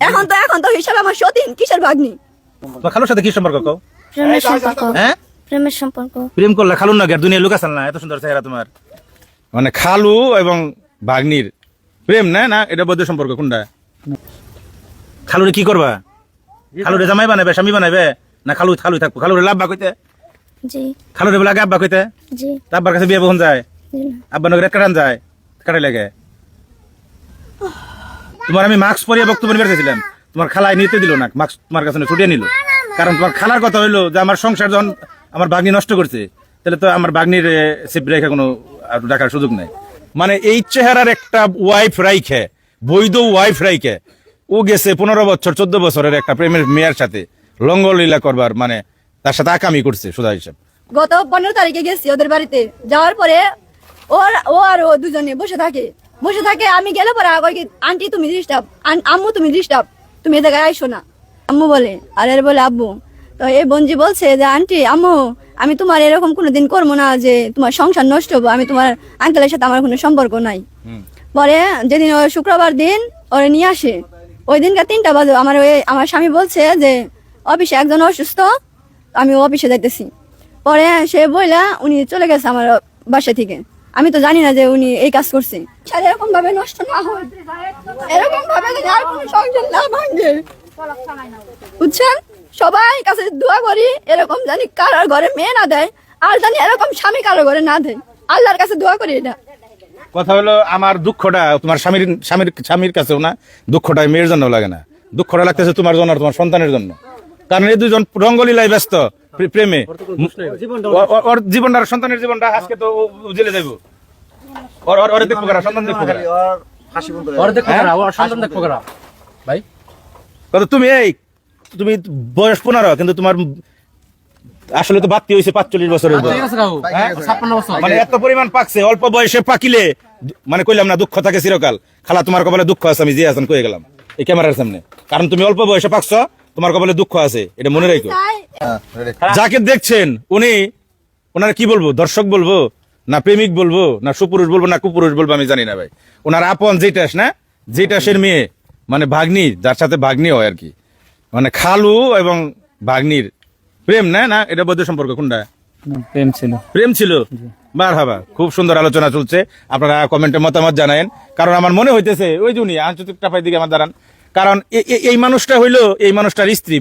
এখন তো হিসাব আমার সতীন কিসের ভাগ্নি। তো খালুর সাথে কি সম্পর্ক কও? প্রেমের সম্পর্ক। হ্যাঁ, প্রেমের সম্পর্ক। প্রেম করলে খালুর না আর দুনিয়া লোক আসাল না, এত সুন্দর চেহারা তোমার। মানে খালু এবং ভাগ্নির প্রেম না, না এটা বৈধ সম্পর্ক কোনটা? খালুরে কি করবা? খালুরে জামাই বানাবে, স্বামী বানাবে, না খালু খালুই থাকবো? খালুরে লাভ বা কইতে, জি খালুরে বলে আগে আব্বা কইতে, জি আব্বার কাছে বিয়ে বহন যায়, জি না। আব্বা নগরে কাটান যায়, কাটাই লাগে। তোমার আমি মাস্ক পরিয়ে বক্তব্য নিয়ে বেরোতেছিলাম, তোমার খালাই নিতে দিল না, মাস্ক তোমার কাছে ছুটিয়ে নিল। কারণ তোমার খালার কথা হইলো যে আমার সংসার যখন আমার বাগ্নি নষ্ট করছে, তাহলে তো আমার বাগ্নির সেফ রেখে কোনো ডাকার সুযোগ নেই। মানে এই চেহারার একটা ওয়াইফ রাইখে, বৈধ ওয়াইফ রাইখে ও গেছে 15 বছর 14 বছরের একটা প্রেমের মেয়ের সাথে লঙ্গলীলা করবার, মানে তার সাথে আকামি করছে সোজা হিসাব। গত 15 তারিখে গেছি ওদের বাড়িতে, যাওয়ার পরে ও আর ও দুজনে বসে থাকে। আমি গেলে পরে কই কি, আন্টি তুমি ডিস্টার্ব, আম্মু তুমি ডিস্টার্ব, তুমি এ জায়গায় আইসো না। আম্মু বলে, আর এর বলে আব্বু। তো এই বঞ্জি বলছে যে আন্টি আম্মু আমি তোমার এরকম কোনোদিন করবো না যে তোমার সংসার নষ্ট হবো, আমি তোমার আঙ্কেলের সাথে আমার কোনো সম্পর্ক নাই। পরে যেদিন ওই শুক্রবার দিন ওরে নিয়ে আসে, ওই দিনকার 3টা বাজে আমার স্বামী বলছে যে অফিসে একজন অসুস্থ, আমি অফিসে যাইতেছি। পরে সে বইলা উনি চলে গেছে আমার বাসা থেকে। আমি তো জানি না যে উনি এই কাজ করছে। এরকম ভাবে নষ্ট না হয়, এরকম ভাবে যেন আর কোনো সংসার না ভাঙে, বুঝছেন? সবাই কাছে দোয়া করি এরকম জানি কারোর ঘরে মেয়ে না দেয়, আর জানি এরকম স্বামী কারোর ঘরে না দেয়। আল্লাহর কাছে দোয়া করি এটা। কথা হলো আমার দুঃখটা তোমার স্বামীর কাছেও না, দুঃখটা মেয়ের জন্য লাগে না, দুঃখটা লাগতেছে তোমার জন্য আর তোমার সন্তানের জন্য। কারণ এই দুজন রঙ্গলীলায় ব্যস্ত প্রেমে, ওর জীবনটা সন্তানের জীবনটা আজকে তো জেলে যাইব। ওর দেখবো কারা, সন্তান দেখবো কারা, সন্তান দেখবো কারা ভাই? তুমি বয়স 15 কিন্তু তোমার আসলে তো বাড়তি হয়েছে 45 বছরের। মানে এত পরিমাণ পাকছে, অল্প বয়সে পাকিলে মানে কইলাম না দুঃখ থাকে চিরকাল। খালা তোমার কপালে দুঃখ আছে, আমি যে আছেন কয়ে গেলাম এই ক্যামেরার সামনে। কারণ তুমি অল্প বয়সে পাকছ, তোমার কপালে দুঃখ আছে, এটা মনে রাখো। যাকে দেখছেন ওনারা কি বলবো, দর্শক বলবো না প্রেমিক বলবো না সুপুরুষ বলবো না কুপুরুষ বলবো আমি জানি না ভাই। ওনার আপন জেটাসের মেয়ে, মানে ভাগ্নি, যার সাথে ভাগ্নি হয় আর কি, মানে খালু এবং ভাগ্নির প্রেম না, না এটা বৈধ সম্পর্ক কোনটা? প্রেম ছিল। মারহাবা, খুব সুন্দর আলোচনা চলছে, আপনারা কমেন্টে মতামত জানায়েন। কারণ আমার মনে হইতেছে ওই যে উনি আন্তর্জাতিক টাপাই দিকে আমার দাঁড়ান, কারণ এই মানুষটা হইলো এই মানুষটার স্ত্রী।